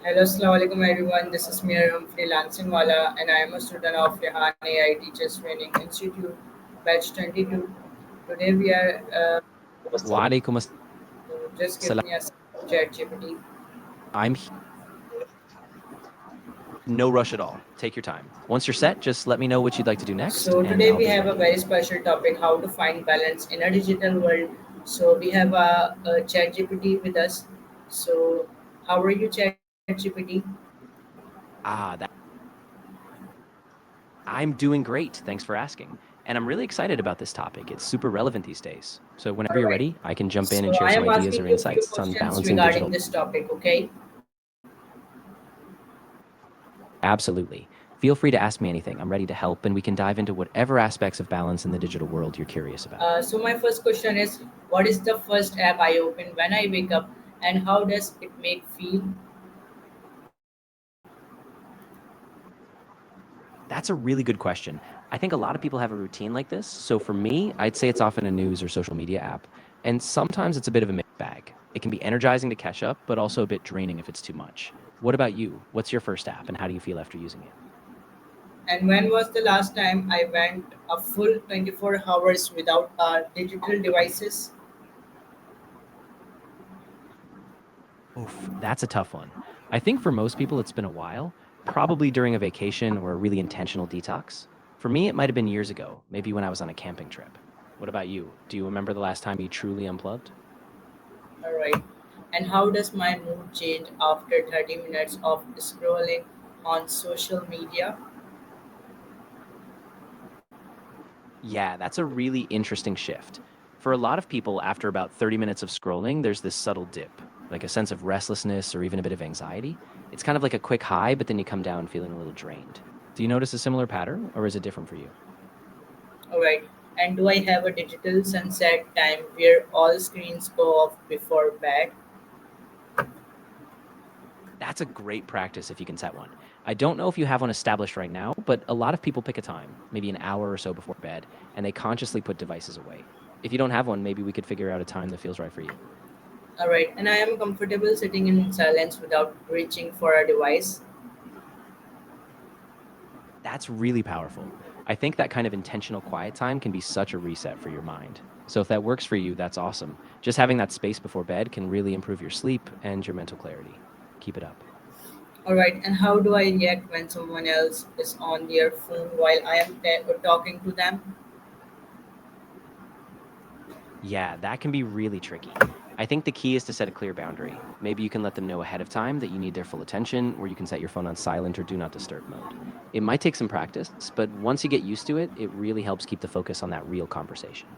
Hello, Assalamu alaikum everyone. This is Miriam Freelancing Wala, and I am a student of Rehan Ai Teachers Training Institute, batch 22. Today we are Walaikum just give assalam. me a Chatgpt. I'm no rush at all. Take your time. Once you're set, just let me know what you'd like to do next, So and today I'll we be have a ready. very special topic: how to find balance in a digital world. So we have a Chatgpt with us. So how are you, Chatgpt? That I'm doing great. Thanks for asking. And I'm really excited about this topic. It's super relevant these days. So whenever All you're right. ready, I can jump in and So share I some am ideas or asking you a few insights on questions balancing regarding digital. this topic. Okay. Absolutely. Feel free to ask me anything. I'm ready to help, and we can dive into whatever aspects of balance in the digital world you're curious about. So my first question is, what is the first app I open when I wake up, and how does it make feel? That's a really good question. I think a lot of people have a routine like this. So for me, I'd say it's often a news or social media app. And sometimes it's a bit of a mixed bag. It can be energizing to catch up, but also a bit draining if it's too much. What about you? What's your first app and how do you feel after using it? And when was the last time I went a full 24 hours without digital devices? Oof, that's a tough one. I think for most people, it's been a while, probably during a vacation or a really intentional detox. For me, it might have been years ago, maybe when I was on a camping trip. What about you? Do you remember the last time you truly unplugged? All right. And how does my mood change after 30 minutes of scrolling on social media? Yeah, that's a really interesting shift. For a lot of people, after about 30 minutes of scrolling, there's this subtle dip, like a sense of restlessness or even a bit of anxiety. It's kind of like a quick high, but then you come down feeling a little drained. Do you notice a similar pattern, or is it different for you? All right. And do I have a digital sunset time where all screens go off before bed? That's a great practice if you can set one. I don't know if you have one established right now, but a lot of people pick a time, maybe an hour or so before bed, and they consciously put devices away. If you don't have one, maybe we could figure out a time that feels right for you. All right. And I am comfortable sitting in silence without reaching for a device. That's really powerful. I think that kind of intentional quiet time can be such a reset for your mind. So if that works for you, that's awesome. Just having that space before bed can really improve your sleep and your mental clarity. Keep it up. All right, and how do I react when someone else is on their phone while I am talking to them? Yeah, that can be really tricky. I think the key is to set a clear boundary. Maybe you can let them know ahead of time that you need their full attention, or you can set your phone on silent or do not disturb mode. It might take some practice, but once you get used to it, it really helps keep the focus on that real conversation.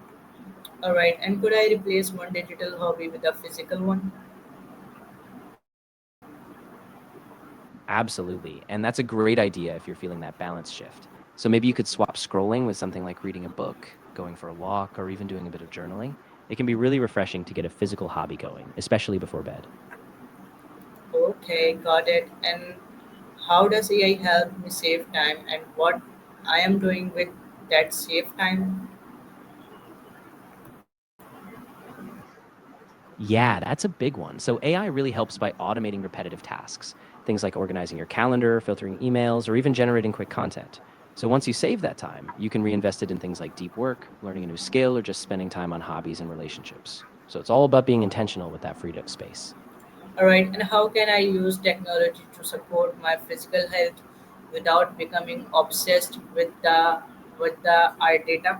All right, and could I replace one digital hobby with a physical one? Absolutely. And that's a great idea if you're feeling that balance shift. So maybe you could swap scrolling with something like reading a book, going for a walk, or even doing a bit of journaling. It can be really refreshing to get a physical hobby going, especially before bed. Okay, got it. And how does AI help me save time and what I am doing with that save time? Yeah, that's a big one. So AI really helps by automating repetitive tasks, things like organizing your calendar, filtering emails, or even generating quick content. So once you save that time, you can reinvest it in things like deep work, learning a new skill, or just spending time on hobbies and relationships. So it's all about being intentional with that freed up space. All right, and how can I use technology to support my physical health without becoming obsessed with the eye data?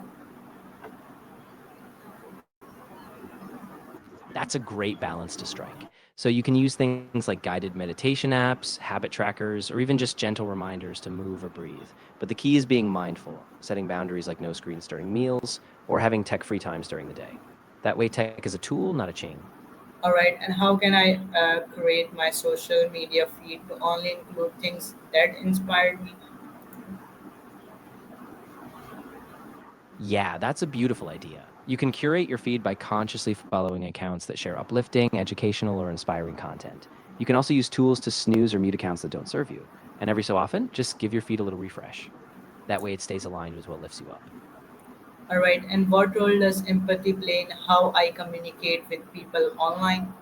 That's a great balance to strike. So you can use things like guided meditation apps, habit trackers, or even just gentle reminders to move or breathe. But the key is being mindful, setting boundaries like no screens during meals or having tech free times during the day. That way, tech is a tool, not a chain. All right, and how can I create my social media feed to only include things that inspired me? Yeah, that's a beautiful idea. You can curate your feed by consciously following accounts that share uplifting, educational, or inspiring content. You can also use tools to snooze or mute accounts that don't serve you. And every so often, just give your feed a little refresh. That way, it stays aligned with what lifts you up. All right, and what role does empathy play in how I communicate with people online?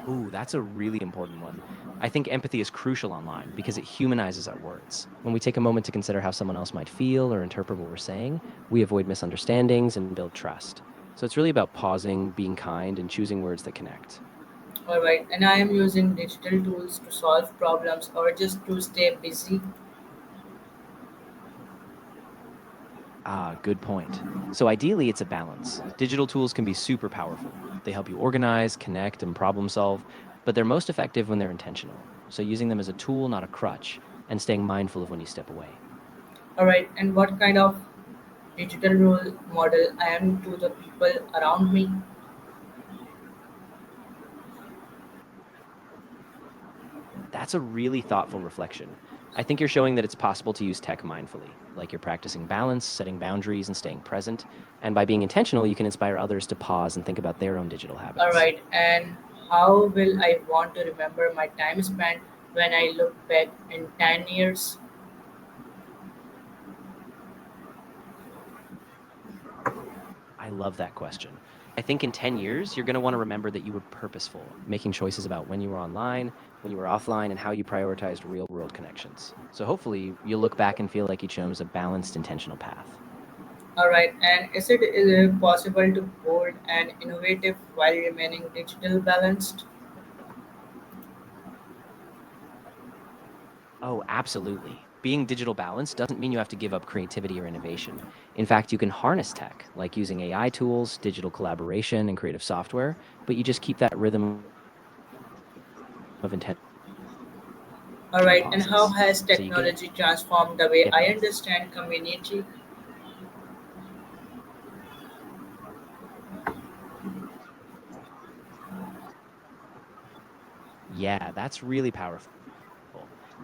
Ooh, that's a really important one. I think empathy is crucial online because it humanizes our words. When we take a moment to consider how someone else might feel or interpret what we're saying, we avoid misunderstandings and build trust. So it's really about pausing, being kind, and choosing words that connect. Alright, and I am using digital tools to solve problems or just to stay busy. Ah, good point. So ideally, it's a balance. Digital tools can be super powerful. They help you organize, connect, and problem solve, but they're most effective when they're intentional. So using them as a tool, not a crutch, and staying mindful of when you step away. Alright, and what kind of digital role model I am to the people around me? That's a really thoughtful reflection. I think you're showing that it's possible to use tech mindfully, like you're practicing balance, setting boundaries, and staying present. And by being intentional, you can inspire others to pause and think about their own digital habits. Alright, and how will I want to remember my time spent when I look back in 10 years? I love that question. I think in 10 years, you're going to want to remember that you were purposeful, making choices about when you were online, when you were offline, and how you prioritized real world connections. So hopefully, you'll look back and feel like you chose a balanced, intentional path. Alright, and is it possible to bold and innovative while remaining digital balanced? Oh, absolutely. Being digital balanced doesn't mean you have to give up creativity or innovation. In fact, you can harness tech, like using AI tools, digital collaboration, and creative software, but you just keep that rhythm of intentional Alright, and how pauses. has So you get technology transformed the way I both. understand community? Yeah, that's really powerful.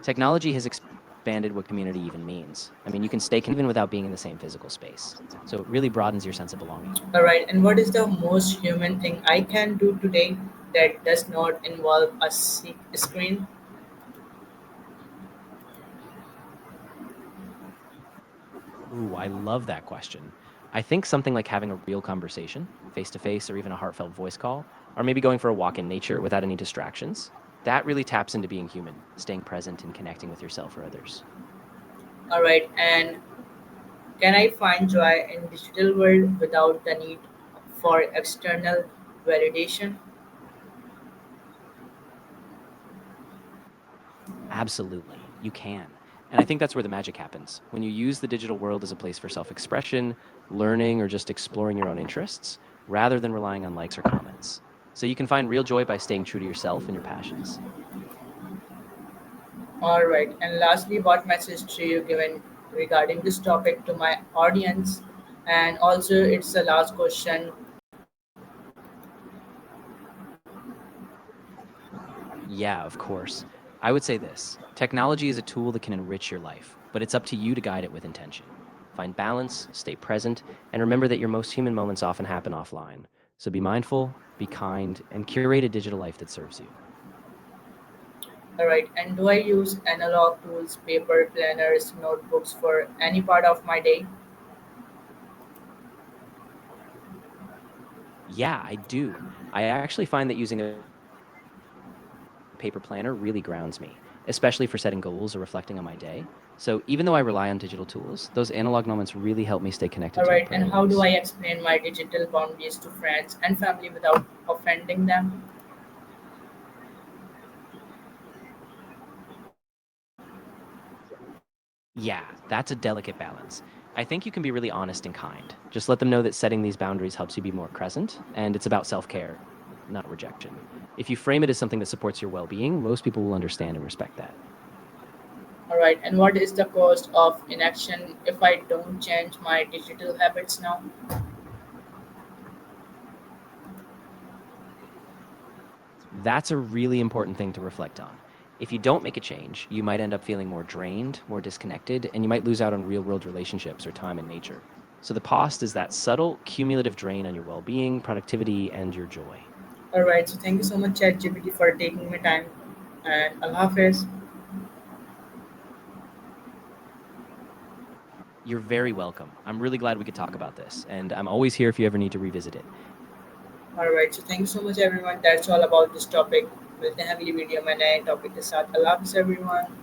Technology has expanded what community even means. I mean, you can stay connected even without being in the same physical space. So it really broadens your sense of belonging. Alright, and what is the most human thing I can do today that does not involve a screen? Ooh, I love that question. I think something like having a real conversation, face to face, or even a heartfelt voice call, or maybe going for a walk in nature without any distractions, that really taps into being human, staying present and connecting with yourself or others. Alright, and can I find joy in digital world without the need for external validation? Absolutely, you can. And I think that's where the magic happens. When you use the digital world as a place for self expression, learning, or just exploring your own interests, rather than relying on likes or comments. So you can find real joy by staying true to yourself and your passions. Alright, and lastly, what message do you given regarding this topic to my audience? And also, it's the last question. Yeah, of course. I would say this technology is a tool that can enrich your life, but it's up to you to guide it with intention. Find balance, stay present, and remember that your most human moments often happen offline. So be mindful, be kind, and curate a digital life that serves you. Alright, and do I use analog tools, paper planners, notebooks for any part of my day? Yeah, I do. I actually find that using a paper planner really grounds me, especially for setting goals or reflecting on my day. So even though I rely on digital tools, those analog moments really help me stay connected to my Alright, and how do priorities. I explain my digital boundaries to friends and family without offending them? Yeah, that's a delicate balance. I think you can be really honest and kind. Just let them know that setting these boundaries helps you be more present, and it's about self care, not rejection. If you frame it as something that supports your well being, most people will understand and respect that. Alright, and what is the cost of inaction if I don't change my digital habits now? That's a really important thing to reflect on. If you don't make a change, you might end up feeling more drained, more disconnected, and you might lose out on real world relationships or time in nature. So the cost is that subtle, cumulative drain on your well being, productivity, and your joy. Alright, so thank you so much, Chatgpt, for taking my time. And Allah Hafiz. You're very welcome. I'm really glad we could talk about this, and I'm always here if you ever need to revisit it. Alright, so thank you so much everyone. That's all about this topic. मिलते हैं अगली video में नए topic के साथ. अल्लाह हाफ़िज़ everyone.